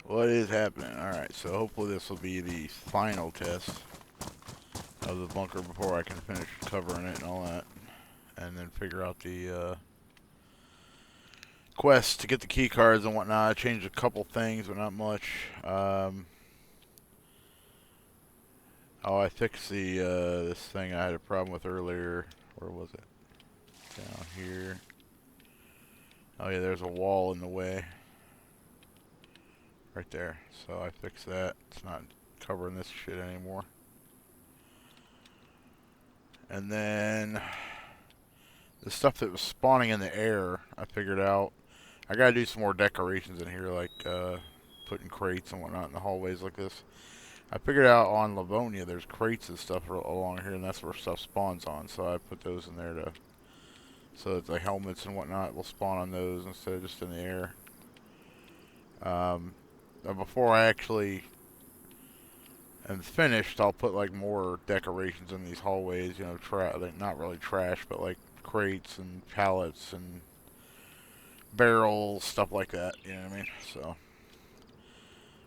What is happening? Alright, so hopefully this will be the final test of the bunker before I can finish covering it and all that. And then figure out the quest to get the key cards and whatnot. I changed a couple things, but not much. I fixed the this thing I had a problem with earlier. Where was it? Down here. Oh yeah, there's a wall in the way. Right there. So I fixed that. It's not covering this shit anymore. And then the stuff that was spawning in the air, I figured out. I gotta do some more decorations in here, like putting crates and whatnot in the hallways like this. I figured out on Livonia there's crates and stuff along here, and that's where stuff spawns on. So I put those in there to, so that the helmets and whatnot will spawn on those instead of just in the air. Before I actually am finished, I'll put like more decorations in these hallways. You know, like, not really trash, but like crates and pallets and barrels, stuff like that. You know what I mean? So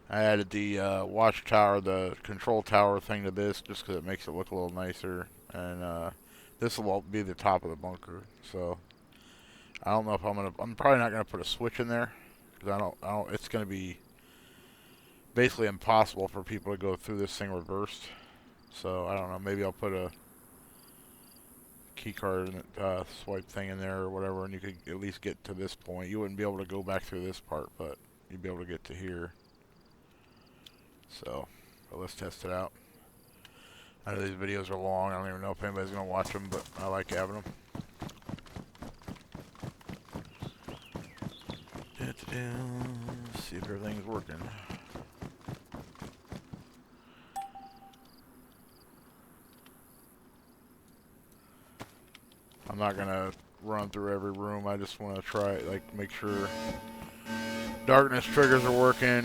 I added the watchtower, the control tower thing to this, just because it makes it look a little nicer. And this will be the top of the bunker. So I don't know if I'm probably not gonna put a switch in there because I don't. It's gonna be basically impossible for people to go through this thing reversed. So I don't know. Maybe I'll put a key card swipe thing in there or whatever, and you could at least get to this point. You wouldn't be able to go back through this part, but you'd be able to get to here. So, but let's test it out. I know these videos are long. I don't even know if anybody's gonna watch them, but I like having them. Let's see if everything's working. I'm not gonna run through every room. I just want to try, like, make sure darkness triggers are working.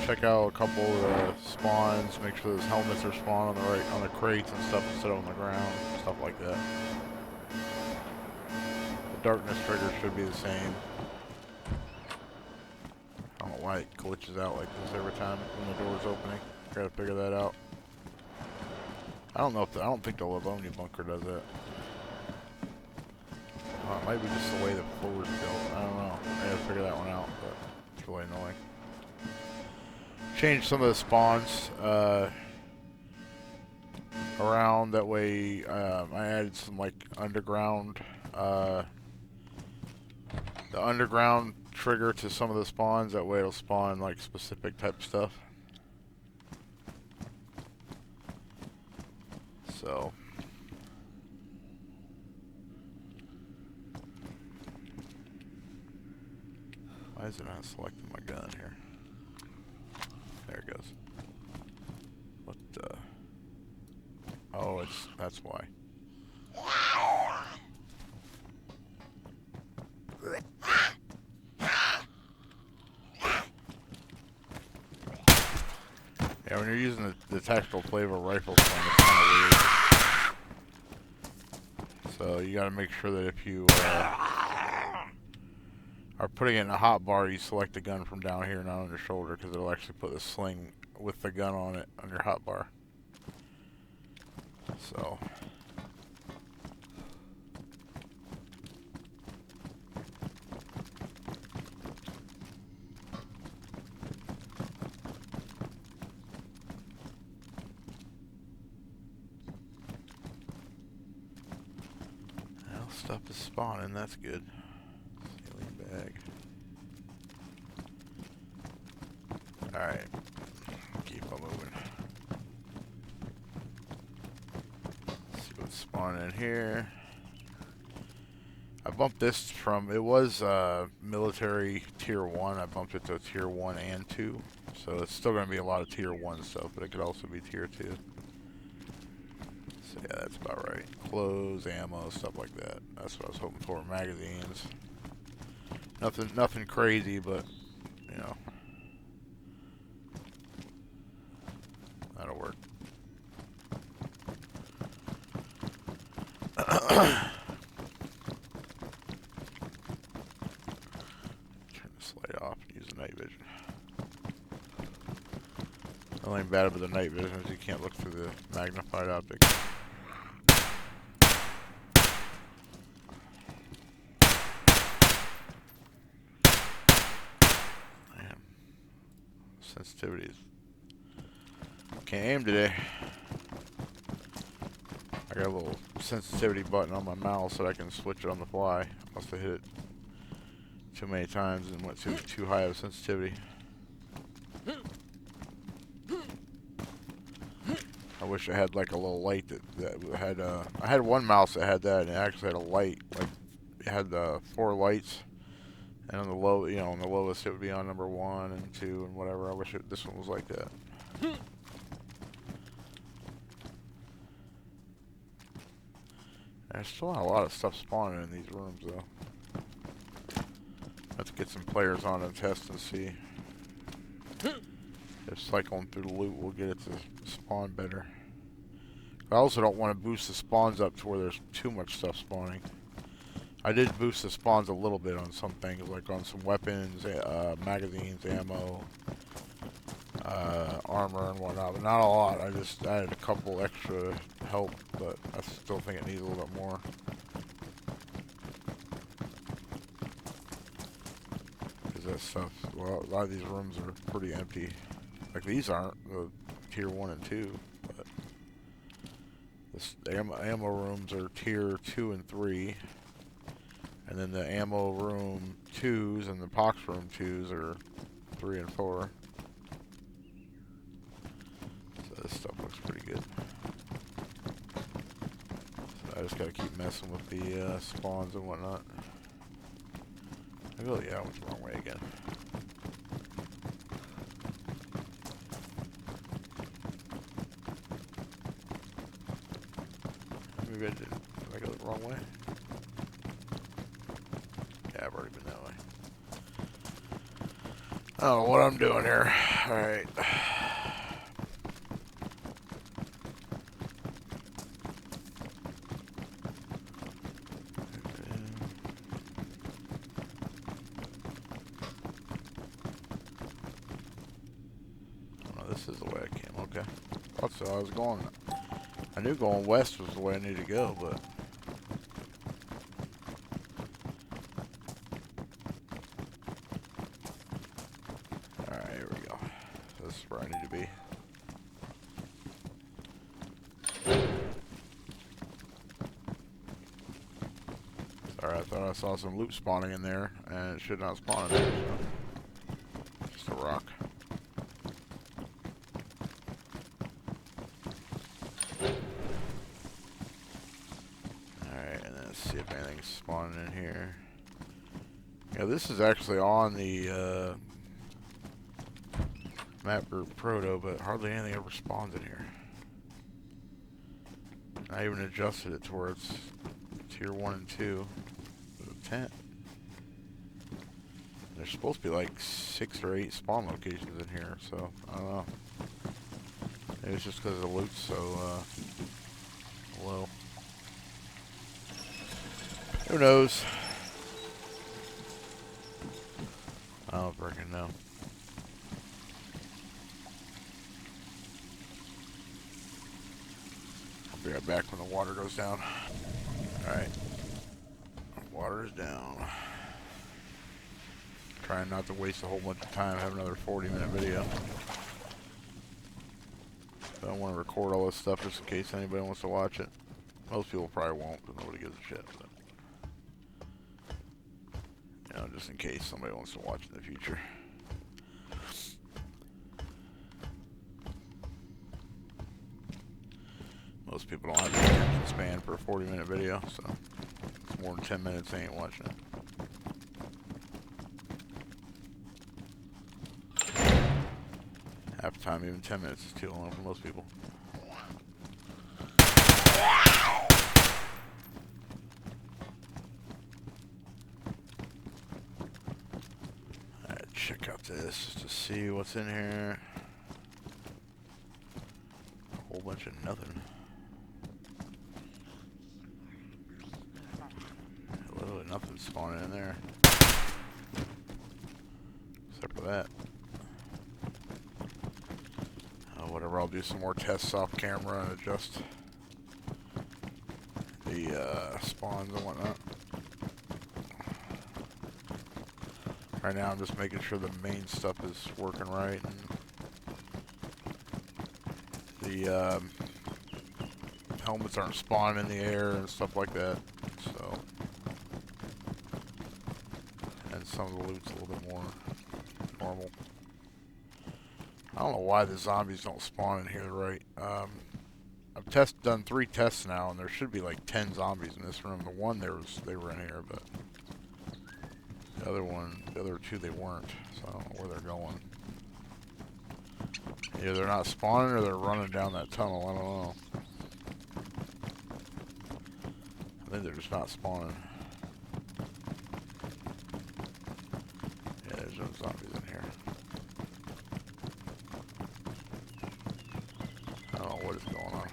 Check out a couple of the spawns. Make sure those helmets are spawned on the right, on the crates and stuff instead of on the ground, stuff like that. The darkness trigger should be the same. I don't know why it glitches out like this every time when the door's opening. Gotta figure that out. I don't know if I don't think the Livonia bunker does that. It might be just the way the floor is built. I don't know. I gotta figure that one out, but it's really annoying. Change some of the spawns around. That way, I added some like underground, the underground trigger to some of the spawns. That way, it'll spawn like specific type stuff. So. Why is it not selecting my gun here? There it goes. What the? Oh, that's why. Yeah, when you're using the tactical flavor rifle swing, it's kind of weird. So you gotta make sure that if you are putting it in a hot bar, you select the gun from down here, not on your shoulder, because it'll actually put the sling with the gun on it on your hot bar. So. Well, stuff is spawning, that's good. Ceiling bag. Alright. Keep on moving. Let's see what's spawning in here. I bumped this from, it was military tier 1. I bumped it to tier 1 and 2. So it's still going to be a lot of tier 1 stuff, but it could also be tier 2. So yeah, that's about right. Clothes, ammo, stuff like that. That's what I was hoping for. Magazines. Nothing crazy, but, you know. That'll work. Turn this light off and use the night vision. The only thing bad about the night vision is you can't look through the magnified optic. Man, sensitivities. Can't aim today. I got a little sensitivity button on my mouse so I can switch it on the fly. Must have hit it too many times and went too high of sensitivity. I wish I had like a little light that had I had one mouse that had that, and it actually had a light, like it had 4 lights, and on the low, you know, on the lowest it would be on number 1 and 2 and whatever. I wish this one was like that. There's still not a lot of stuff spawning in these rooms though. Let's get some players on and test and see if cycling through the loot will get it to spawn better. I also don't want to boost the spawns up to where there's too much stuff spawning. I did boost the spawns a little bit on some things, like on some weapons, magazines, ammo, armor and whatnot, but not a lot. I just added a couple extra help, but I still think it needs a little bit more. Because that stuff, well, a lot of these rooms are pretty empty. Like these aren't, the tier 1 and 2, but the ammo rooms are tier 2 and 3. And then the ammo room 2s and the pox room 2s are 3 and 4. So this stuff looks pretty good. So I just gotta keep messing with the spawns and whatnot. Oh yeah, I went the wrong way again. Maybe I did. Did I go the wrong way? Yeah, I've already been that way. I don't know what I'm doing here. Alright. Oh, this is the way I came. Okay. Thought so. I was going. I knew going west was the way I needed to go, but. Alright, here we go. This is where I need to be. Sorry, I thought I saw some loot spawning in there, and it should not spawn in there, so. Just a rock. Alright, and then let's see if anything's spawning in here. Yeah, this is actually on the map group proto, but hardly anything ever spawns in here. I even adjusted it to where it's tier 1 and 2 for the tent. There's supposed to be like 6 or 8 spawn locations in here, so I don't know. Maybe it's just because the loot's so low. Who knows? I don't freaking know. I'll be right back when the water goes down. Alright. Water is down. Trying not to waste a whole bunch of time, have another 40-minute video. I don't want to record all this stuff just in case anybody wants to watch it. Most people probably won't, because nobody gives a shit. But, you know, just in case somebody wants to watch in the future. Most people don't have the attention span for a 40-minute video, so if it's more than 10 minutes, they ain't watching it. Half the time, even 10 minutes is too long for most people. Alright, check out this just to see what's in here. A whole bunch of nothing. Literally nothing spawning in there. Except for that. I'll do some more tests off camera and adjust the spawns and whatnot. Right now I'm just making sure the main stuff is working right and the helmets aren't spawning in the air and stuff like that. So, and some of the loot's a little bit more normal. I don't know why the zombies don't spawn in here right. I've done 3 tests now, and there should be like 10 zombies in this room. The one they were in here, but the other 2 they weren't. So I don't know where they're going. Either they're not spawning or they're running down that tunnel. I don't know. I think they're just not spawning. Yeah, there's no zombies in here. I don't know what is going on.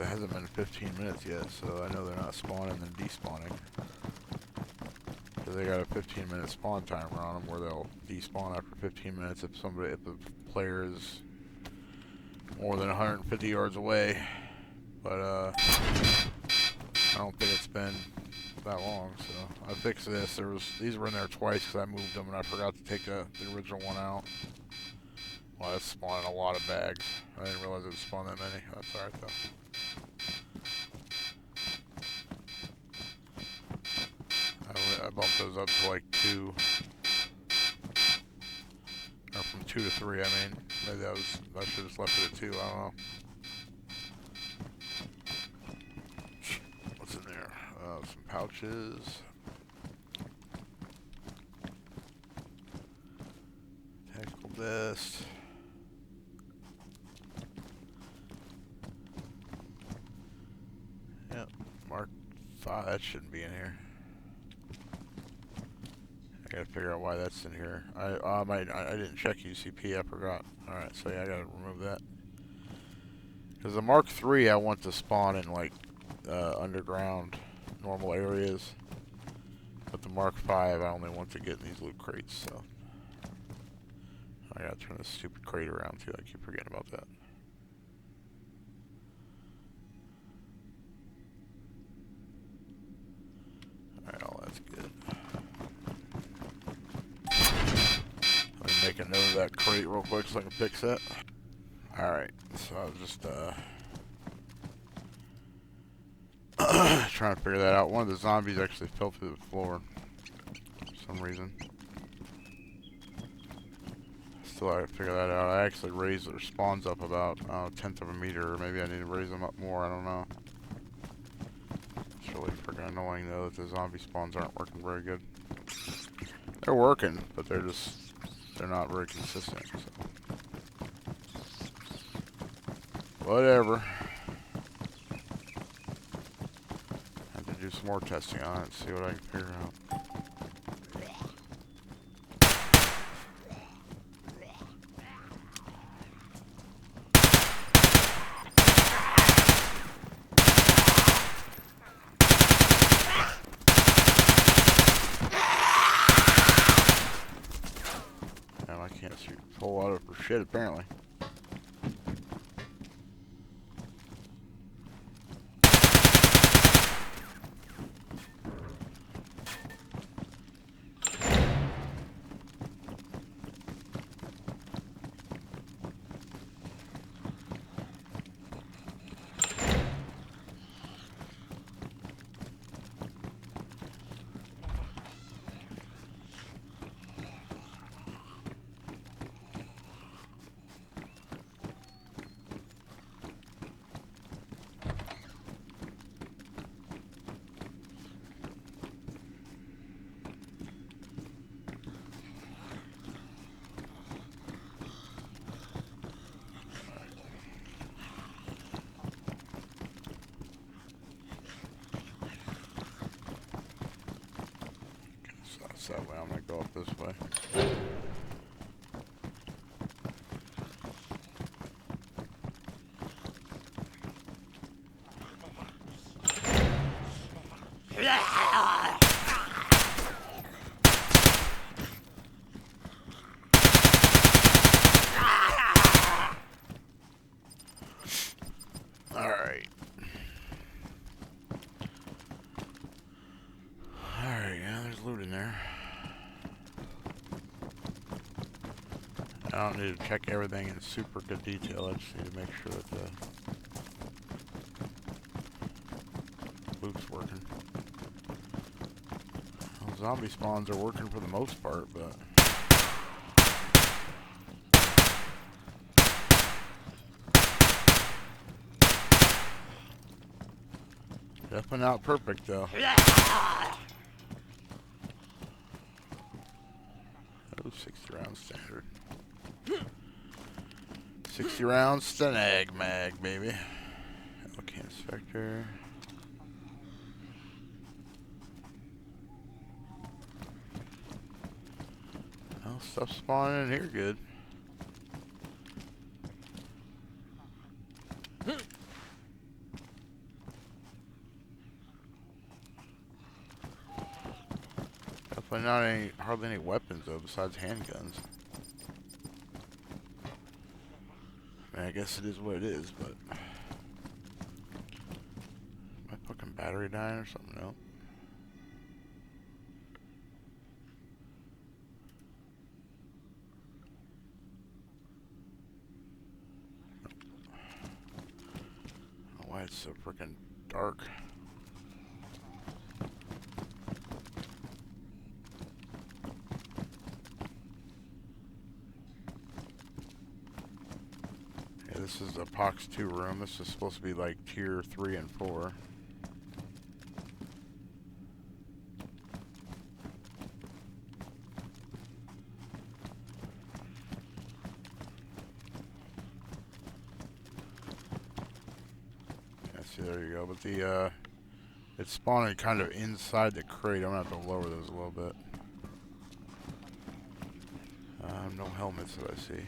It hasn't been 15 minutes yet, so I know they're not spawning and despawning. Because they got a 15-minute spawn timer on them where they'll despawn after 15 minutes if the player is more than 150 yards away. But I don't think it's been that long, so I fixed this. These were in there twice because I moved them and I forgot to take the original one out. Well, that's spawning a lot of bags. I didn't realize it would spawn that many. That's alright though. I bumped those up to like 2. Or from 2 to 3, I mean. Maybe I should have just left it at 2, I don't know. What's in there? Some pouches. Tactical vest. Yep, Mark 5, that shouldn't be in here. I gotta figure out why that's in here. I didn't check UCP, I forgot. Alright, so yeah, I gotta remove that. Because the Mark 3 I want to spawn in like underground normal areas. But the Mark 5 I only want to get in these loot crates, so I gotta turn this stupid crate around too. I keep forgetting about that. Alright, all that's good. Let me make a note of that crate real quick so I can fix that. Alright, so I was just trying to figure that out. One of the zombies actually fell through the floor for some reason. Still I gotta figure that out. I actually raised their spawns up about a 1/10 of a meter, or maybe I need to raise them up more, I don't know. It's really freaking annoying though that the zombie spawns aren't working very good. They're working, but they're not very consistent, so. Whatever. I have to do some more testing on it and see what I can figure out. And I can't see a whole lot of for shit apparently. So that way I'm gonna go up this way. I don't need to check everything in super good detail. I just need to make sure that the loop's working. Well, zombie spawns are working for the most part, but definitely not perfect though. Oh, 60 rounds standard. 60 rounds Stenag mag, baby. Okay, inspector. Well, stuff spawning in here good. Definitely not hardly any weapons though, besides handguns. I mean, I guess it is what it is, but my fucking battery dying or something else. I don't know why it's so freaking dark. This is a Pox 2 room. This is supposed to be like tier 3 and 4. Yeah, see, there you go. But the it's spawning kind of inside the crate. I'm gonna have to lower those a little bit. No helmets that I see.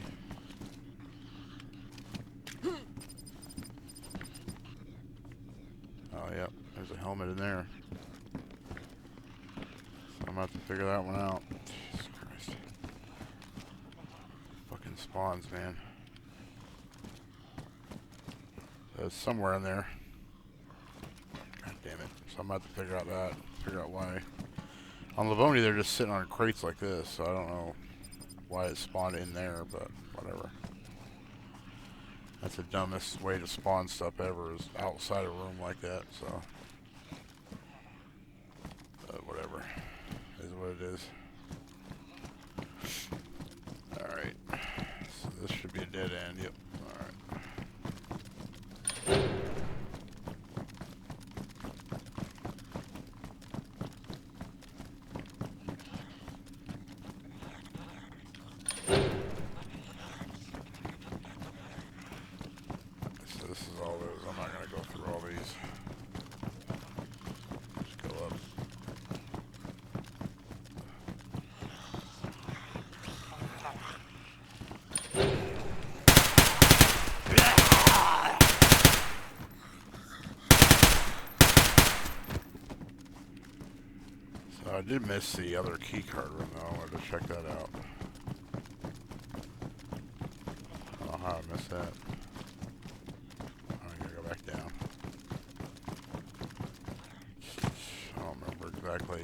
Oh, yep. There's a helmet in there. So I'm going to have to figure that one out. Jesus Christ. Fucking spawns, man. There's somewhere in there. God damn it. So I'm going to have to figure out that. Figure out why. On Livonia, they're just sitting on crates like this. So I don't know why it spawned in there, but whatever. That's the dumbest way to spawn stuff ever, is outside a room like that, so. Whatever. Is what it is. Alright. So this should be a dead end, yep. Alright. So this is all those. I'm not going to go through all these. Just go up. So I did miss the other keycard room though. I wanted to check that out. I don't know how I missed that. I'm gonna go back down. I don't remember exactly,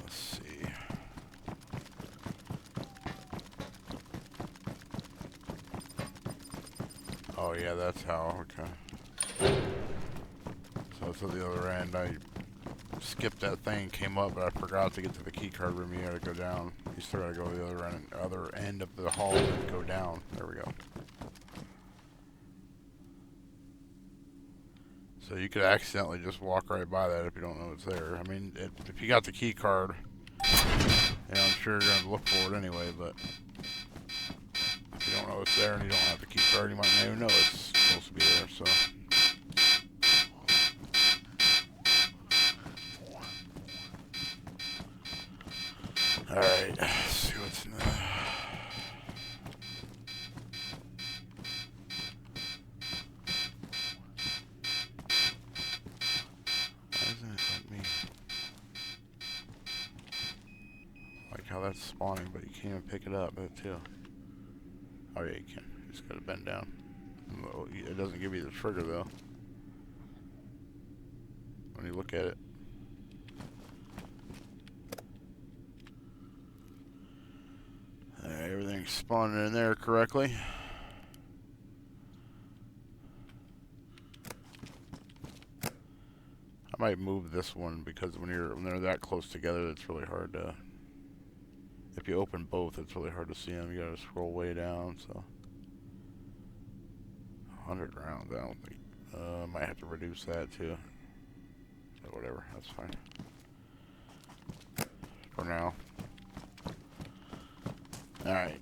let's see. Oh yeah, that's how, okay. So it's at the other end. I skipped that thing, came up, but I forgot to get to the keycard room. You gotta go down. You still gotta go to the other end of the hall and go down. There we go. So you could accidentally just walk right by that if you don't know it's there. I mean, if you got the keycard, I'm sure you're gonna look for it anyway, but if you don't know it's there and you don't have the keycard, you might not even know it's supposed to be there, so. Alright, let's see what's in the... Why isn't it like me? Like how that's spawning, but you can't even pick it up, too. Oh yeah, you can. You just gotta bend down. It doesn't give you the trigger, though. When you look at it. everything's spawning in there correctly. I might move this one because when they're that close together, it's really hard to. If you open both, it's really hard to see them. You gotta scroll way down. So 100 rounds. I don't think. Might have to reduce that too. But whatever. That's fine. For now. All right.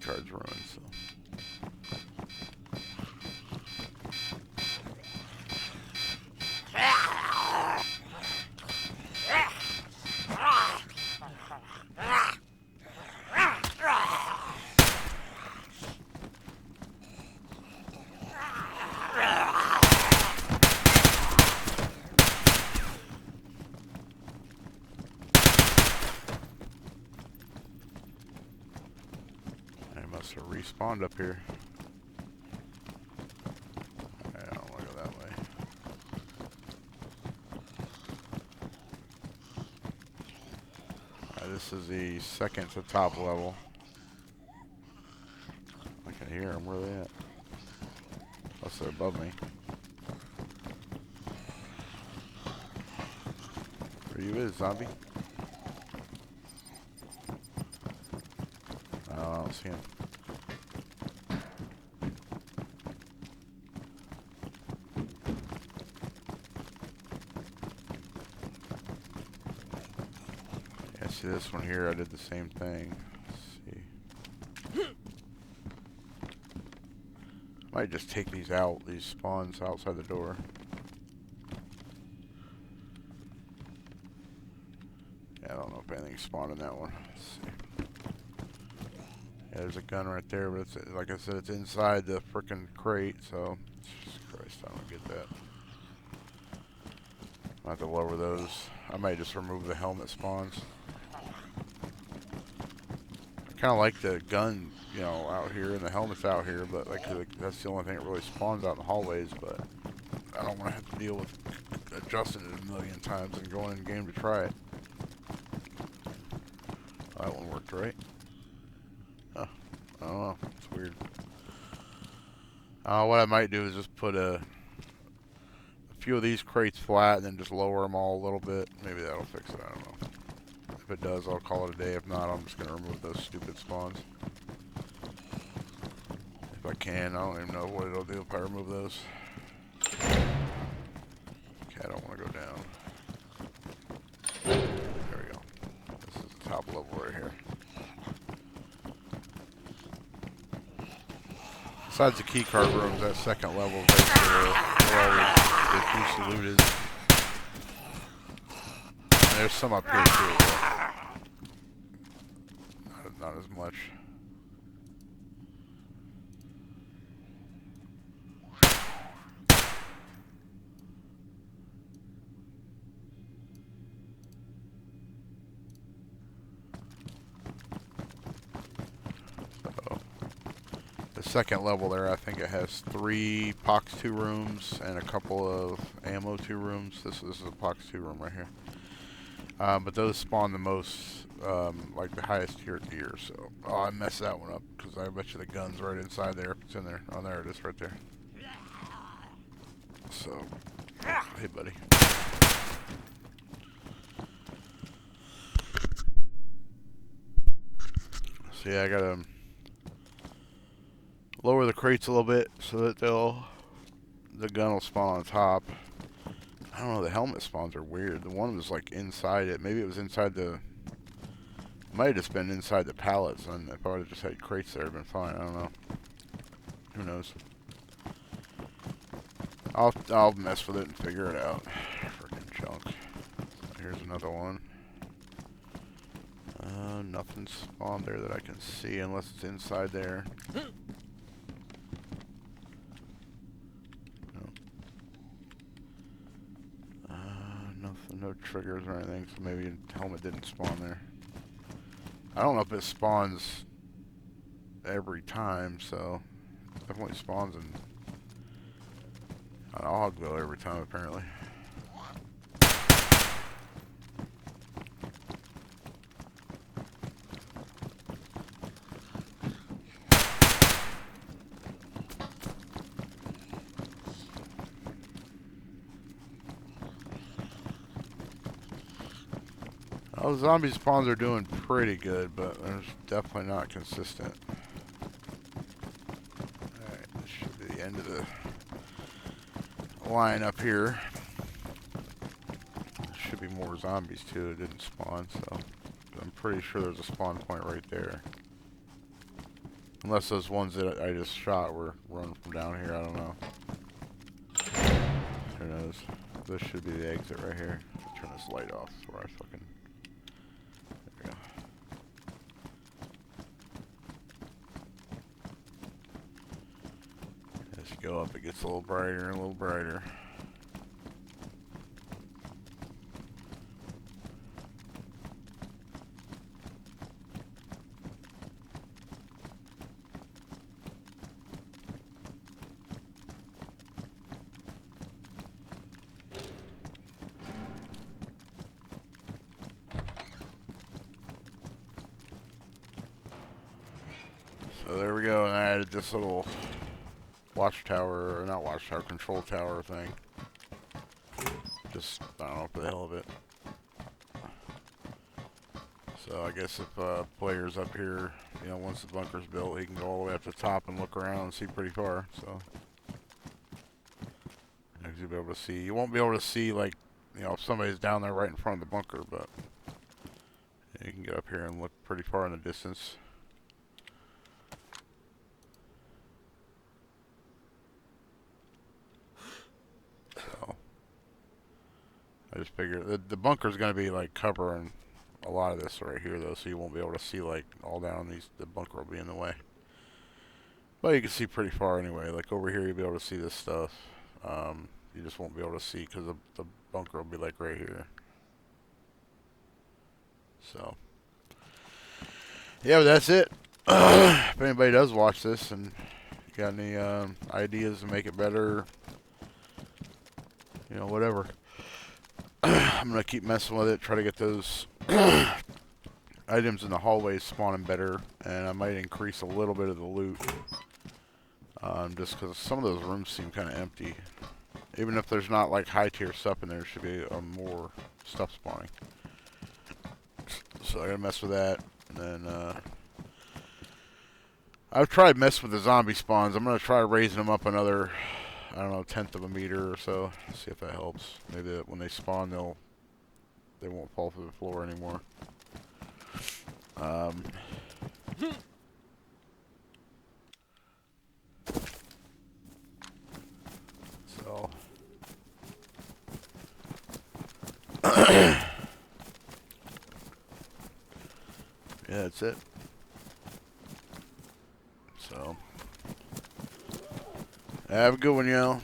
Card's ruined, so. Must have respawned up here. I don't want to go that way. This is the second to top level. I can hear them. Where are they at? Unless they're above me. Where you is, zombie? Oh, I don't see him. See this one here, I did the same thing. Let's see. Might just take these out, these spawns outside the door. Yeah, I don't know if anything spawned in that one. Let's see. Yeah, there's a gun right there, but it's, like I said, it's inside the frickin' crate, so Jesus Christ, I don't get that. I'll have to lower those. I might just remove the helmet spawns. Kind of like the gun, you know, out here, and the helmet's out here, but like that's the only thing that really spawns out in the hallways. But I don't want to have to deal with adjusting it a million times and going in game to try it. Oh, that one worked, right? Oh, I don't know. It's weird. What I might do is just put a few of these crates flat and then just lower them all a little bit. Maybe that'll fix it. I don't know. If it does, I'll call it a day. If not, I'm just going to remove those stupid spawns. If I can, I don't even know what it'll do if I remove those. Okay, I don't want to go down. There we go. This is the top level right here. Besides the keycard rooms, that second level is basically where all the loot is. And there's some up here too, but not as much. So, the second level there, I think it has 3 Pox 2 rooms and a couple of Ammo 2 rooms. This is a Pox 2 room right here. But those spawn the most, like the highest tier gear, so. Oh, I messed that one up, because I bet you the gun's right inside there. It's in there. Oh, there it is, right there. So, hey, buddy. So, yeah, I gotta lower the crates a little bit, so that the gun will spawn on top. I don't know, the helmet spawns are weird. The one was like inside it. Maybe it was inside the... Might have just been inside the pallets, and if I would have just had crates there, it would have been fine. I don't know. Who knows? I'll mess with it and figure it out. Freaking junk. Here's another one. Nothing spawned there that I can see unless it's inside there. Nothing No triggers or anything, so maybe the helmet didn't spawn there. I don't know if it spawns every time, so it definitely spawns in an Ogville every time, apparently. Oh, zombie spawns are doing pretty good, but they're definitely not consistent. Alright, this should be the end of the line up here. There should be more zombies too. It didn't spawn, so I'm pretty sure there's a spawn point right there. Unless those ones that I just shot were running from down here, I don't know. Who knows? This should be the exit right here. Turn this light off before I fucking... There we go. As you go up, it gets a little brighter and a little brighter. So there we go, and I added this little watchtower, or not watchtower, control tower thing. Just, I don't know, for the hell of it. So I guess if player's up here, you know, once the bunker's built, he can go all the way up to the top and look around and see pretty far, so. You'll be able to see, you won't be able to see, like, you know, if somebody's down there right in front of the bunker, but you can get up here and look pretty far in the distance. So, I just figured the bunker's going to be like covering a lot of this right here, though, so you won't be able to see like all down these. The bunker will be in the way, but you can see pretty far anyway. Like over here, you'll be able to see this stuff. You just won't be able to see because the bunker will be like right here. So, yeah, but that's it. If anybody does watch this and you got any ideas to make it better, you know, whatever. I'm going to keep messing with it, try to get those items in the hallways spawning better, and I might increase a little bit of the loot. Just because some of those rooms seem kind of empty. Even if there's not like high tier stuff in there, should be more stuff spawning. So I gotta mess with that. And then I've tried messing with the zombie spawns. I'm gonna try raising them up another, I don't know, 1/10 of a meter or so. See if that helps. Maybe when they spawn, they won't fall through the floor anymore. So. Yeah, that's it. So, have a good one, y'all.